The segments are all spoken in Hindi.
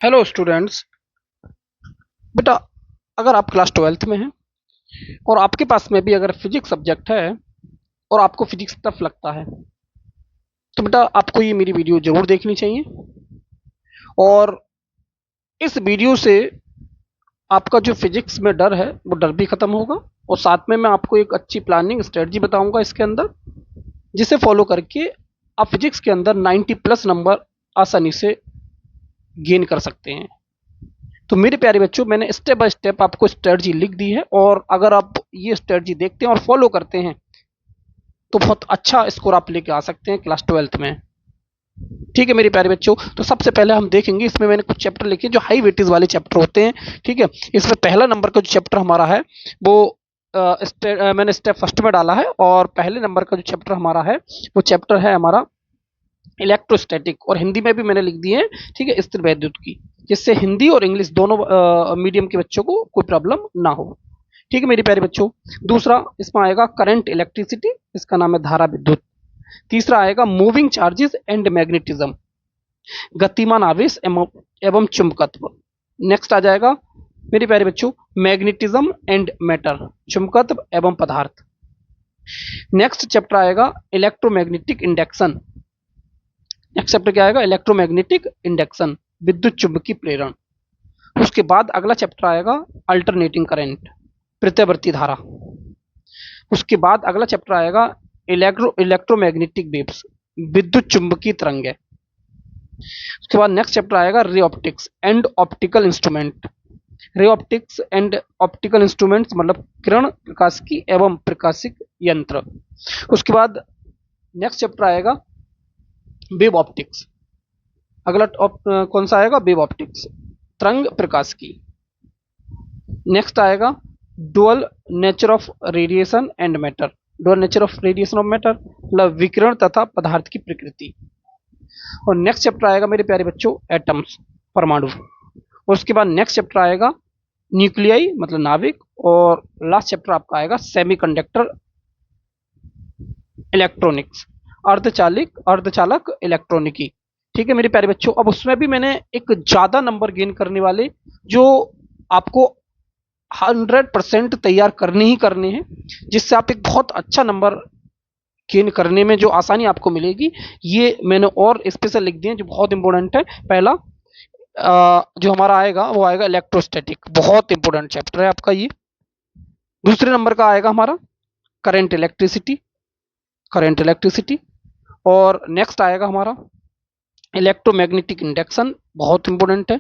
Hello students. बेटा, अगर आप क्लास 12th में हैं और आपके पास में भी अगर फिजिक्स सब्जेक्ट है और आपको फिजिक्स टफ लगता है तो बेटा आपको ये मेरी वीडियो जरूर देखनी चाहिए। और इस वीडियो से आपका जो फिजिक्स में डर है वो डर भी खत्म होगा। और साथ में मैं आपको एक अच्छी प्लानिंग स्ट्रेटजी बताऊंगा इसके अंदर, जिसे फॉलो करके आप फिजिक्स के अंदर 90 प्लस नंबर आसानी से गेन कर सकते हैं। तो मेरे प्यारे बच्चों, मैंने स्टेप बाय स्टेप आपको स्ट्रेटजी लिख दी है और अगर आप ये स्ट्रेटजी देखते हैं और फॉलो करते हैं तो बहुत अच्छा स्कोर आप लेके आ सकते हैं क्लास 12th में। ठीक है मेरे प्यारे बच्चों, तो सबसे पहले हम देखेंगे, इसमें मैंने कुछ चैप्टर लिखे जो हाई वेटेज वाले चैप्टर होते हैं। ठीक है, इसमें पहला नंबर का जो चैप्टर हमारा है वो मैंने स्टेप फर्स्ट में डाला है। और पहले नंबर का जो चैप्टर हमारा है वो चैप्टर है हमारा इलेक्ट्रोस्टैटिक, और हिंदी में भी मैंने लिख दिए हैं। ठीक है, स्थिर वैद्युत की, जिससे हिंदी और इंग्लिश दोनों मीडियम के बच्चों को कोई प्रॉब्लम ना हो। ठीक है मेरे प्यारे बच्चों, दूसरा इसमें आएगा करंट इलेक्ट्रिसिटी, इसका नाम है धारा विद्युत। तीसरा आएगा मूविंग चार्जेस एंड मैग्नेटिज्म, गतिमान आवेश एवं चुंबकत्व। नेक्स्ट आ जाएगा मेरे प्यारे बच्चों मैग्नेटिज्म एंड मैटर, चुंबकत्व एवं पदार्थ। नेक्स्ट चैप्टर आएगा इलेक्ट्रोमैग्नेटिक इंडक्शन। नेक्स्ट चैप्टर क्या आएगा, इलेक्ट्रोमैग्नेटिक इंडक्शन, विद्युत चुंबकीय प्रेरण। उसके बाद अगला चैप्टर आएगा अल्टरनेटिंग करंट, प्रत्यावर्ती धारा। उसके बाद अगला चैप्टर आएगा इलेक्ट्रोमैग्नेटिक वेव्स, विद्युत चुंबकीय तरंगें। उसके बाद नेक्स्ट चैप्टर आएगा ray optics and optical instrument. Ray optics and optical instruments मतलब किरण प्रकाशिकी एवं प्रकाशिक यंत्र। उसके बाद नेक्स्ट चैप्टर आएगा वेव ऑप्टिक्स। अगला कौन सा आएगा, वेव ऑप्टिक्स, तरंग प्रकाश की। नेक्स्ट आएगा dual nature of radiation and matter, dual nature of radiation of matter मतलब विकिरण तथा पदार्थ की प्रकृति। और नेक्स्ट चैप्टर आएगा मेरे प्यारे बच्चों एटम्स, परमाणु। और उसके बाद नेक्स्ट चैप्टर आएगा न्यूक्लियाई मतलब नाभिक। और लास्ट चैप्टर आपका आएगा सेमीकंडक्टर इलेक्ट्रॉनिक्स, अर्धचालक इलेक्ट्रॉनिकी। ठीक है मेरे प्यारे बच्चों, अब उसमें भी मैंने एक ज्यादा नंबर गेन करने वाले जो आपको 100% तैयार करने ही करने हैं, जिससे आप एक बहुत अच्छा नंबर गेन करने में जो आसानी आपको मिलेगी, ये मैंने और स्पेशल लिख दिए जो बहुत इंपॉर्टेंट है। पहला जो हमारा आएगा वो आएगा इलेक्ट्रोस्टैटिक, बहुत इंपॉर्टेंट चैप्टर है आपका ये। दूसरे नंबर का आएगा हमारा करंट इलेक्ट्रिसिटी। और नेक्स्ट आएगा हमारा इलेक्ट्रोमैग्नेटिक इंडक्शन, बहुत इंपॉर्टेंट है।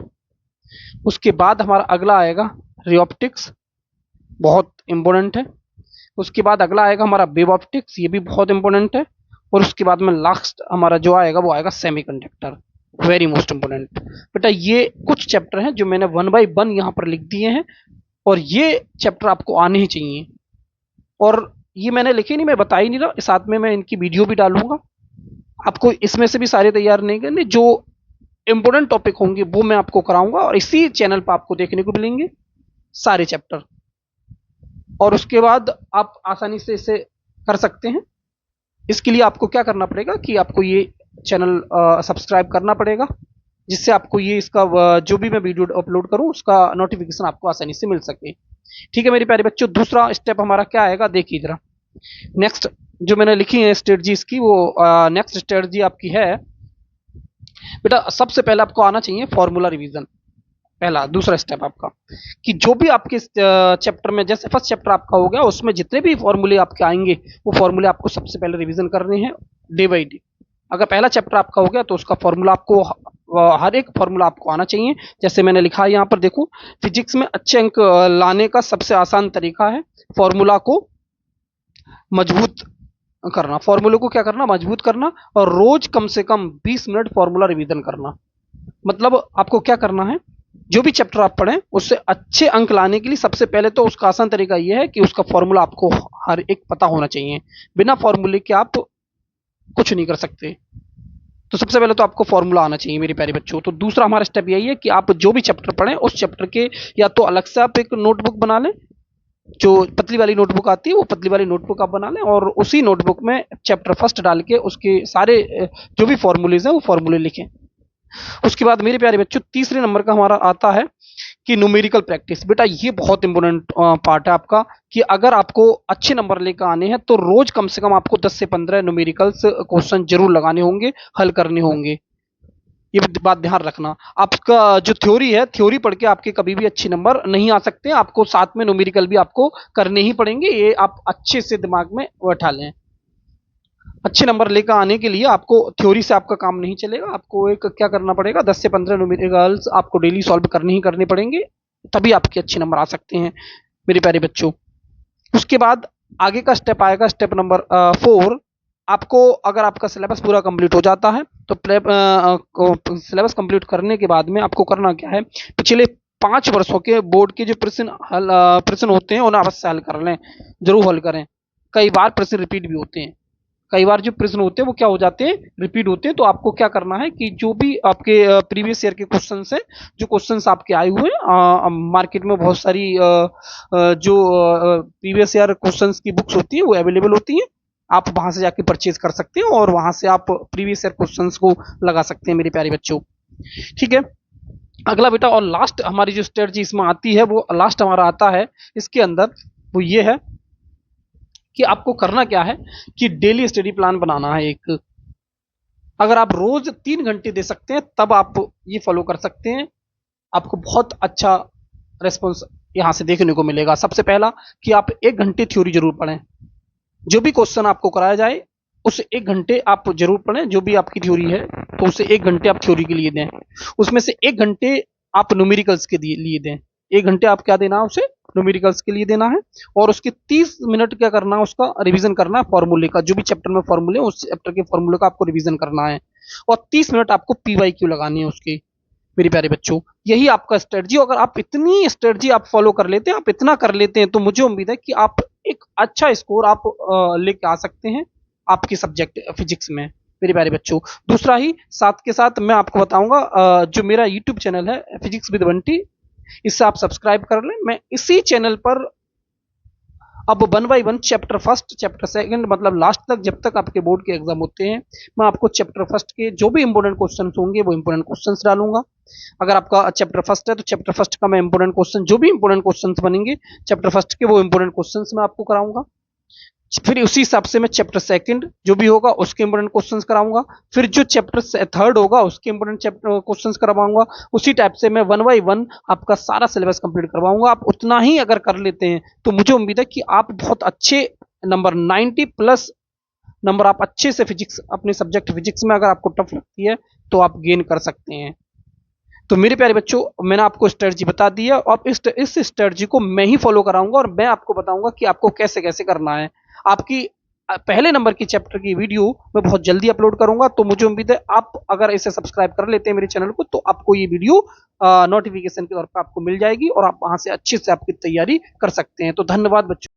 उसके बाद हमारा अगला आएगा रियोप्टिक्स, बहुत इंपॉर्टेंट है। उसके बाद अगला आएगा हमारा वेव ऑप्टिक्स, ये भी बहुत इंपॉर्टेंट है। और उसके बाद में लास्ट हमारा जो आएगा वो आएगा सेमीकंडक्टर, वेरी मोस्ट इंपॉर्टेंट। बेटा ये कुछ चैप्टर हैं जो मैंने 1 बाय 1 यहाँ पर लिख दिए हैं, और ये चैप्टर आपको आने ही चाहिए। और ये मैंने लिखे नहीं, मैं बता ही नहीं रहा, साथ में मैं इनकी वीडियो भी डालूंगा। आपको इसमें से भी सारे तैयार नहीं करने, जो इंपॉर्टेंट टॉपिक होंगे वो मैं आपको कराऊंगा और इसी चैनल पर आपको देखने को मिलेंगे सारे चैप्टर। और उसके बाद आप आसानी से इसे कर सकते हैं। इसके लिए आपको क्या करना पड़ेगा कि आपको ये चैनल सब्सक्राइब करना पड़ेगा, जिससे आपको ये इसका जो भी मैं वीडियो अपलोड करूं उसका नोटिफिकेशन आपको आसानी से मिल सके। ठीक है मेरे प्यारे बच्चों, दूसरा स्टेप हमारा क्या आएगा देखिए जरा। नेक्स्ट जो मैंने लिखी है स्ट्रेटजीज की, वो नेक्स्ट स्ट्रेटजी आपकी है बेटा, सबसे पहले आपको आना चाहिए फॉर्मूला रिवीजन। पहला दूसरा स्टेप आपका कि जो भी आपके चैप्टर में, जैसे फर्स्ट चैप्टर आपका हो गया, उसमें जितने भी फॉर्मूले आपके आएंगे वो फॉर्मूले आपको सबसे पहले रिवीजन करने हैं डे बाई डे। अगर पहला चैप्टर आपका हो गया तो उसका फॉर्मूला आपको हर एक फॉर्मूला आपको आना चाहिए। जैसे मैंने लिखा है यहाँ पर देखो, फिजिक्स में अच्छे अंक लाने का सबसे आसान तरीका है फॉर्मूला को मजबूत करना, फॉर्मूले को क्या करना, मजबूत करना, और रोज कम से कम 20 मिनट फॉर्मूला रिवीजन करना। मतलब आपको क्या करना है, जो भी चैप्टर आप पढ़ें उससे अच्छे अंक लाने के लिए सबसे पहले तो उसका आसान तरीका यह है कि उसका फॉर्मूला आपको हर एक पता होना चाहिए। बिना फॉर्मूले के आप कुछ नहीं कर सकते। तो सबसे पहले तो आपको फॉर्मूला आना चाहिए मेरे प्यारे बच्चों। तो दूसरा हमारा स्टेप यही है कि आप जो भी चैप्टर पढ़ें उस चैप्टर के या तो अलग से आप एक नोटबुक बना लें, जो पतली वाली नोटबुक आती है वो पतली वाली नोटबुक आप बना लें, और उसी नोटबुक में चैप्टर फर्स्ट डाल के उसके सारे जो भी फॉर्मूलेज हैं वो फॉर्मूले लिखें। उसके बाद मेरे प्यारे बच्चों तीसरे नंबर का हमारा आता है कि न्यूमेरिकल प्रैक्टिस। बेटा ये बहुत इंपॉर्टेंट पार्ट है आपका, कि अगर आपको अच्छे नंबर लेकर आने हैं तो रोज कम से कम आपको 10 से 15 न्यूमेरिकल्स क्वेश्चन जरूर लगाने होंगे, हल करने होंगे। ये बात ध्यान रखना। आपका जो थ्योरी है, थ्योरी पढ़ के आपके कभी भी अच्छे नंबर नहीं आ सकते, आपको साथ में न्यूमेरिकल भी आपको करने ही पड़ेंगे। ये आप अच्छे से दिमाग में बैठा लें। अच्छे नंबर लेकर आने के लिए आपको थ्योरी से आपका काम नहीं चलेगा, आपको एक क्या करना पड़ेगा, 10 से 15 न्यूमेरिकल्स आपको डेली सॉल्व करने ही करने पड़ेंगे, तभी आपके अच्छे नंबर आ सकते हैं मेरे प्यारे बच्चों। उसके बाद आगे का स्टेप आएगा, स्टेप नंबर 4। आपको अगर आपका सिलेबस पूरा कंप्लीट हो जाता है तो सिलेबस कंप्लीट करने के बाद में आपको करना क्या है, पिछले 5 वर्षों के बोर्ड के जो प्रश्न होते हैं उन्हें अवश्य हल कर लें, जरूर हल करें। कई बार प्रश्न रिपीट भी होते हैं, कई बार जो प्रश्न होते हैं वो क्या हो जाते हैं, रिपीट होते हैं। तो आपको क्या करना है कि जो भी आपके प्रीवियस ईयर के क्वेश्चंस हैं, जो क्वेश्चंस आपके आए हुए हैं, मार्केट में बहुत सारी जो प्रीवियस ईयर क्वेश्चंस की बुक्स होती हैं वो अवेलेबल होती हैं, आप वहां से जाके परचेज कर सकते हैं और वहां से आप प्रीवियस ईयर क्वेश्चंस को लगा सकते हैं मेरे प्यारे बच्चों। ठीक है, अगला बेटा और लास्ट हमारी जो स्ट्रेटजी इसमें आती है, वो लास्ट हमारा आता है इसके अंदर, वो ये है कि आपको करना क्या है कि डेली स्टडी प्लान बनाना है एक। अगर आप रोज 3 घंटे दे सकते हैं तब आप ये फॉलो कर सकते हैं, आपको बहुत अच्छा रेस्पॉन्स यहां से देखने को मिलेगा। सबसे पहला कि आप 1 घंटे थ्योरी जरूर पढ़ें, जो भी क्वेश्चन आपको कराया जाए उस 1 घंटे आप जरूर पढ़ें। जो भी आपकी थ्योरी है तो उसे 1 घंटे आप थ्योरी के लिए दें, उसमें से 1 घंटे आप न्यूमेरिकल्स के लिए दें। 1 घंटे आप क्या देना है उसे, न्यूमेरिकल्स के लिए देना है। और उसके 30 मिनट क्या करना है, उसका रिवीजन करना है फॉर्मूले का, जो भी चैप्टर में फॉर्मूले उस चैप्टर के फॉर्मूले का आपको रिवीजन करना है। और 30 मिनट आपको पीवाईक्यू लगानी है उसके मेरे प्यारे बच्चों। यही आपका स्ट्रेटजी, अगर आप इतनी स्ट्रेटजी आप फॉलो कर लेते हैं, आप इतना कर लेते हैं, तो मुझे उम्मीद है कि आप एक अच्छा स्कोर आप लेके आ सकते हैं आपके सब्जेक्ट फिजिक्स में मेरे प्यारे बच्चों। दूसरा ही साथ के साथ मैं आपको बताऊंगा, जो मेरा यूट्यूब चैनल है फिजिक्स विद बंटी, इससे आप सब्सक्राइब कर लें। मैं इसी चैनल पर अब 1 by 1 chapter first chapter second मतलब लास्ट तक, जब तक आपके बोर्ड के एग्जाम होते हैं, मैं आपको चैप्टर फर्स्ट के जो भी इंपॉर्टेंट क्वेश्चंस होंगे वो इंपॉर्टेंट क्वेश्चंस डालूंगा। अगर आपका चैप्टर फर्स्ट है तो चैप्टर फर्स्ट का मैं इंपॉर्टेंट क्वेश्चन, जो भी इंपॉर्टेंट क्वेश्चंस बनेंगे चैप्टर फर्स्ट के, वो इंपॉर्टेंट क्वेश्चंस मैं आपको कराऊंगा। फिर उसी हिसाब से मैं चैप्टर सेकंड जो भी होगा उसके इंपॉर्टेंट क्वेश्चंस कराऊंगा। फिर जो चैप्टर थर्ड होगा उसके इंपॉर्टेंट चैप्टर क्वेश्चंस करवाऊंगा। उसी टाइप से मैं 1 बाय 1 आपका सारा सिलेबस कंप्लीट करवाऊंगा। आप उतना ही अगर कर लेते हैं तो मुझे उम्मीद है कि आप बहुत अच्छे नंबर, 90 प्लस नंबर आप अच्छे से फिजिक्स, अपने सब्जेक्ट फिजिक्स में अगर आपको टफ लगती है तो आप गेन कर सकते हैं। तो मेरे प्यारे बच्चों, मैंने आपको स्ट्रेटजी बता दी है और इस स्ट्रेटजी को मैं ही फॉलो कराऊंगा और मैं आपको बताऊंगा कि आपको कैसे कैसे करना है। आपकी पहले नंबर की चैप्टर की वीडियो मैं बहुत जल्दी अपलोड करूंगा, तो मुझे उम्मीद है आप अगर इसे सब्सक्राइब कर लेते हैं मेरे चैनल को, तो आपको ये वीडियो नोटिफिकेशन के तौर पर आपको मिल जाएगी और आप वहां से अच्छे से आपकी तैयारी कर सकते हैं। तो धन्यवाद बच्चों।